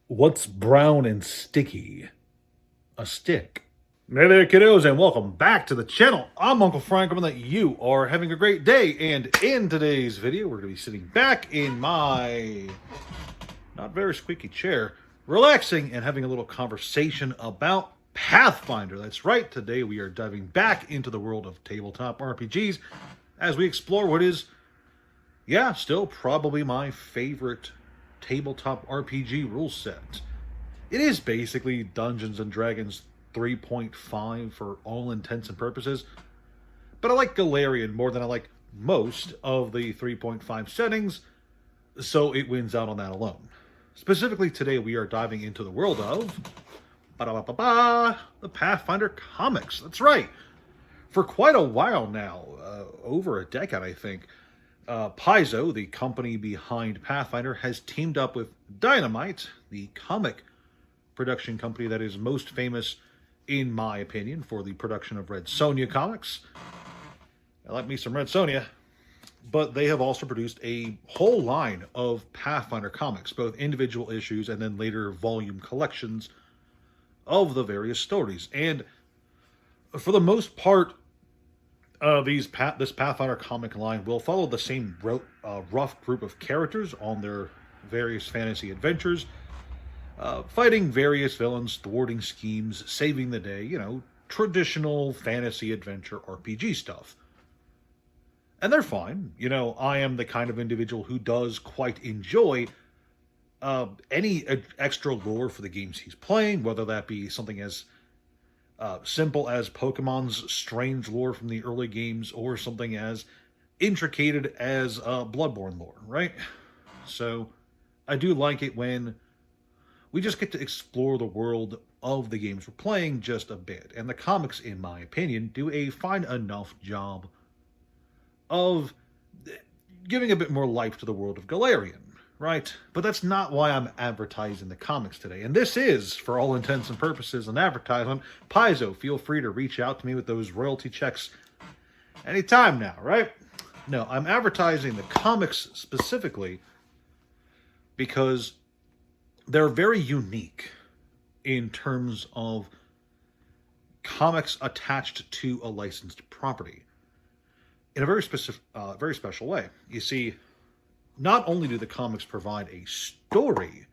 What's brown and sticky? A stick. Hey there, kiddos, and welcome back to the channel. I'm Uncle Frank. I'm that you are having a great day. And in today's video, we're going to be sitting back in my not very squeaky chair, relaxing and having a little conversation about Pathfinder. That's right. Today we are diving back into the world of tabletop RPGs as we explore what is, still probably my favorite tabletop RPG rule set. It is basically Dungeons and Dragons 3.5 for all intents and purposes, but I like Galarian more than I like most of the 3.5 settings, so it wins out on that alone. Specifically today we are diving into the world of the Pathfinder comics. That's right. For quite a while now, over a decade I think, Paizo, the company behind Pathfinder, has teamed up with Dynamite, the comic production company that is most famous, in my opinion, for the production of Red Sonja comics. I like me some Red Sonja. But they have also produced a whole line of Pathfinder comics, both individual issues and then later volume collections of the various stories. And for the most part, this Pathfinder comic line will follow the same rough group of characters on their various fantasy adventures, fighting various villains, thwarting schemes, saving the day, traditional fantasy adventure RPG stuff. And they're fine. I am the kind of individual who does quite enjoy any extra lore for the games he's playing, whether that be something as simple as Pokemon's strange lore from the early games, or something as intricated as Bloodborne lore, right? So I do like it when we just get to explore the world of the games we're playing just a bit. And the comics, in my opinion, do a fine enough job of giving a bit more life to the world of Galarian, right? But that's not why I'm advertising the comics today. And this is, for all intents and purposes, an advertisement. Paizo, feel free to reach out to me with those royalty checks anytime now, right? No, I'm advertising the comics specifically because they're very unique in terms of comics attached to a licensed property in a very special way. You see, not only do the comics provide a story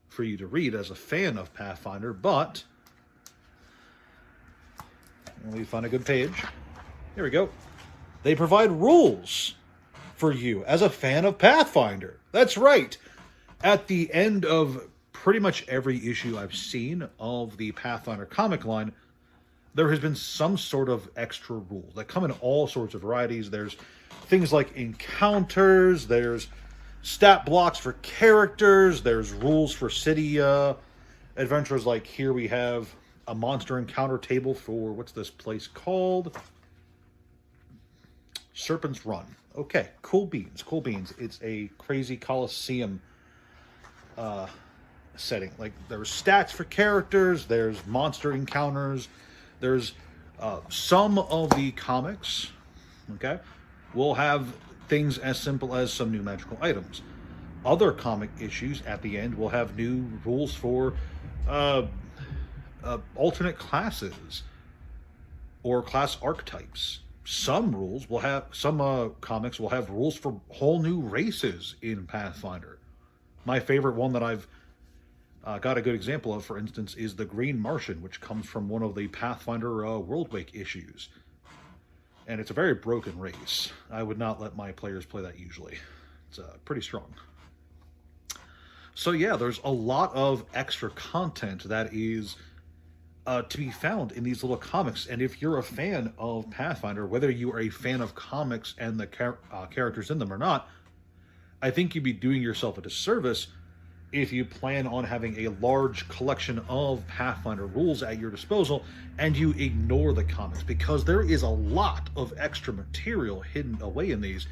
for you to read as a fan of Pathfinder, but let me find a good page. Here we go. They provide rules for you as a fan of Pathfinder. That's right. At the end of pretty much every issue I've seen of the Pathfinder comic line, there has been some sort of extra rule that come in all sorts of varieties. There's things like encounters, there's stat blocks for characters, there's rules for city adventures. Like here we have a monster encounter table for, what's this place called? Serpent's Run. Okay, cool beans. It's a crazy Coliseum setting. Like there's stats for characters, there's monster encounters, there's some of the comics, okay, will have things as simple as some new magical items. Other comic issues at the end will have new rules for alternate classes or class archetypes. Some comics will have rules for whole new races in Pathfinder. My favorite one that I've got a good example of, for instance, is the Green Martian, which comes from one of the Pathfinder Worldwake issues. And it's a very broken race. I would not let my players play that usually. It's pretty strong. So yeah, there's a lot of extra content that is to be found in these little comics. And if you're a fan of Pathfinder, whether you are a fan of comics and the characters in them or not, I think you'd be doing yourself a disservice if you plan on having a large collection of Pathfinder rules at your disposal and you ignore the comics, because there is a lot of extra material hidden away in these.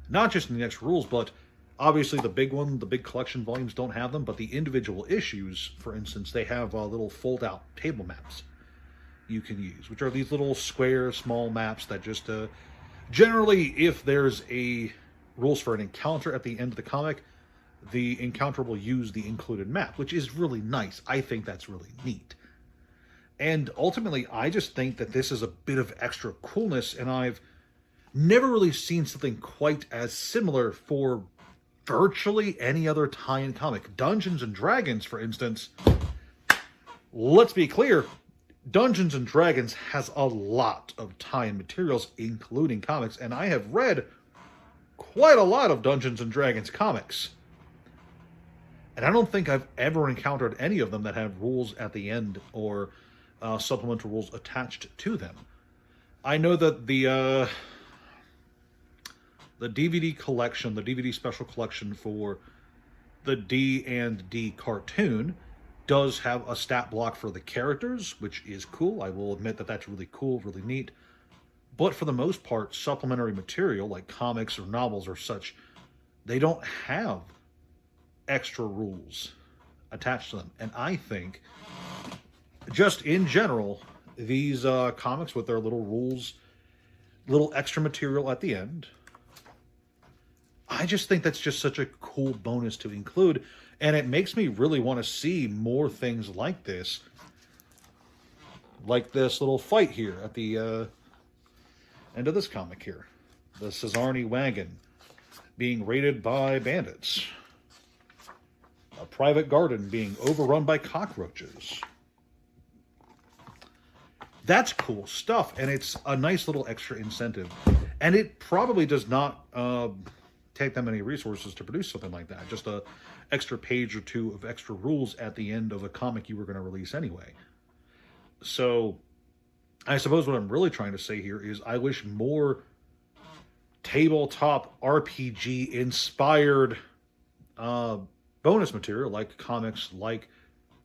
Not just in the extra rules, but obviously the big collection volumes don't have them, but the individual issues, for instance, they have little fold-out table maps you can use, which are these little square, small maps that just generally, if there's a rules for an encounter at the end of the comic, the encounter will use the included map, which is really nice. I think that's really neat. And ultimately, I just think that this is a bit of extra coolness, and I've never really seen something quite as similar for virtually any other tie-in comic. Dungeons and Dragons, for instance, let's be clear, Dungeons and Dragons has a lot of tie-in materials, including comics, and I have read quite a lot of Dungeons and Dragons comics. And I don't think I've ever encountered any of them that have rules at the end or supplemental rules attached to them. I know that the DVD collection, the DVD special collection for the D&D cartoon does have a stat block for the characters, which is cool. I will admit that that's really cool, really neat. But for the most part, supplementary material like comics or novels or such, they don't have extra rules attached to them. And I think, just in general, these comics with their little rules, little extra material at the end, I just think that's just such a cool bonus to include. And it makes me really want to see more things like this. Like this little fight here at the end of this comic here. The Cesarni wagon being raided by bandits. A private garden being overrun by cockroaches. That's cool stuff, and it's a nice little extra incentive. And it probably does not take that many resources to produce something like that. Just a extra page or two of extra rules at the end of a comic you were going to release anyway. So, I suppose what I'm really trying to say here is I wish more tabletop RPG inspired bonus material, like comics, like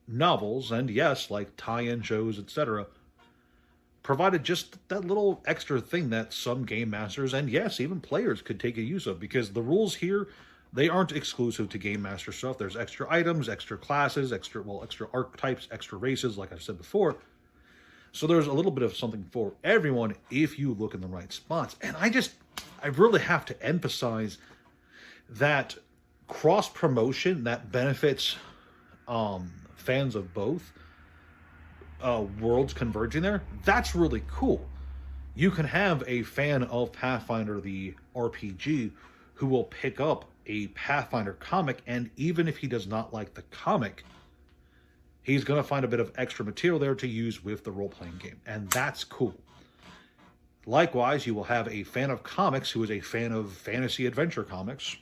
novels, and yes, like tie-in shows, etc., provided just that little extra thing that some game masters and yes, even players could take a use of, because the rules here, they aren't exclusive to game master stuff. There's extra items, extra classes, extra archetypes, extra races, like I've said before. So there's a little bit of something for everyone if you look in the right spots. And I really have to emphasize that cross promotion that benefits fans of both worlds converging there. That's really cool. You can have a fan of Pathfinder the RPG who will pick up a Pathfinder comic, and even if he does not like the comic, he's going to find a bit of extra material there to use with the role-playing game, and that's cool. Likewise, you will have a fan of comics who is a fan of fantasy adventure comics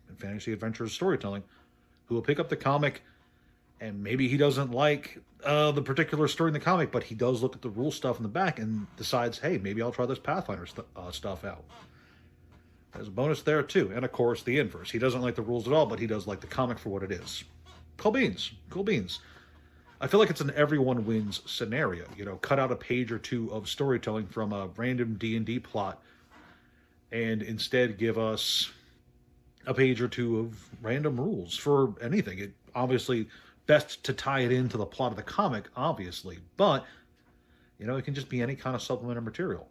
and fantasy adventure storytelling who will pick up the comic, and maybe he doesn't like the particular story in the comic, but he does look at the rule stuff in the back and decides, hey, maybe I'll try this Pathfinder stuff out. There's a bonus there too. And of course, the inverse. He doesn't like the rules at all, but he does like the comic for what it is. Cool beans. Cool beans. I feel like it's an everyone wins scenario. You know, cut out a page or two of storytelling from a random D&D plot and instead give us a page or two of random rules for anything. It obviously best to tie it into the plot of the comic, obviously, but you know, it can just be any kind of supplementary material.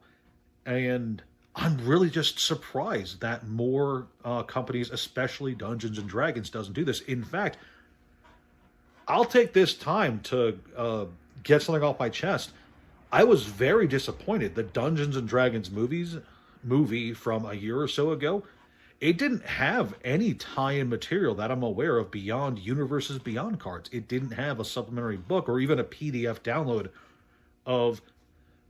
And I'm really just surprised that more companies, especially Dungeons and Dragons, doesn't do this. In fact, I'll take this time to get something off my chest. I was very disappointed. The Dungeons and Dragons movie from a year or so ago, it didn't have any tie-in material that I'm aware of beyond Universes Beyond cards. It didn't have a supplementary book or even a PDF download of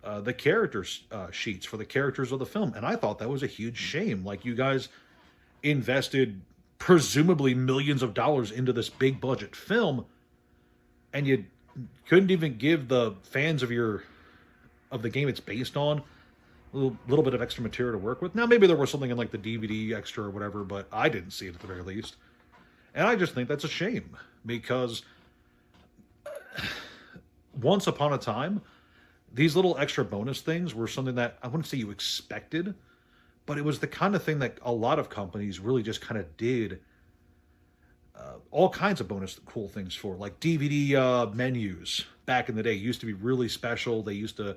the characters sheets for the characters of the film. And I thought that was a huge shame. Like, you guys invested presumably millions of dollars into this big budget film, and you couldn't even give the fans of the game it's based on a little bit of extra material to work with. Now, maybe there was something in like the DVD extra or whatever, but I didn't see it at the very least. And I just think that's a shame, because once upon a time, these little extra bonus things were something that I wouldn't say you expected, but it was the kind of thing that a lot of companies really just kind of did all kinds of bonus cool things for. Like DVD menus back in the day used to be really special. They used to,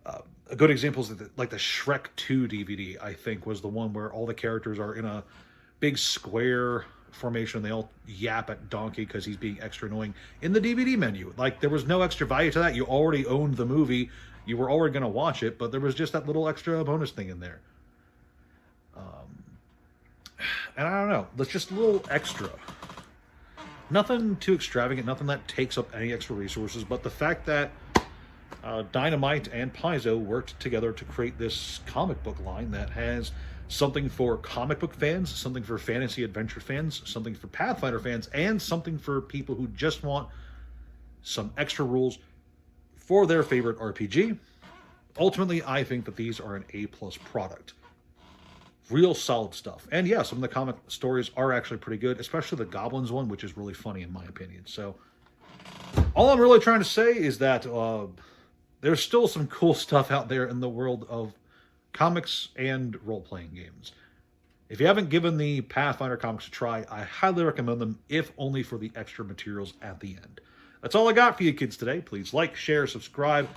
a good example is like the Shrek 2 DVD, I think, was the one where all the characters are in a big square formation. They all yap at Donkey because he's being extra annoying in the DVD menu. Like, there was no extra value to that. You already owned the movie. You were already going to watch it, but there was just that little extra bonus thing in there. And I don't know. That's just a little extra. Nothing too extravagant. Nothing that takes up any extra resources. But the fact that Dynamite and Paizo worked together to create this comic book line that has something for comic book fans, something for fantasy adventure fans, something for Pathfinder fans, and something for people who just want some extra rules for their favorite RPG. Ultimately, I think that these are an A+ product. Real solid stuff. And yeah, some of the comic stories are actually pretty good, especially the Goblins one, which is really funny in my opinion. So, all I'm really trying to say is that there's still some cool stuff out there in the world of comics and role-playing games. If you haven't given the Pathfinder comics a try, I highly recommend them, if only for the extra materials at the end. That's all I got for you kids today. Please like, share, subscribe,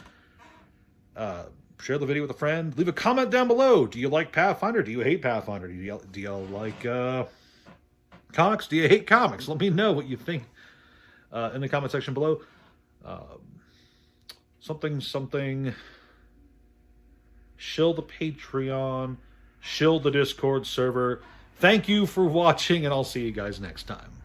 share the video with a friend. Leave a comment down below. Do you like Pathfinder? Do you hate Pathfinder? Do you like comics? Do you hate comics? Let me know what you think in the comment section below. Something. Shill the Patreon. Shill the Discord server. Thank you for watching, and I'll see you guys next time.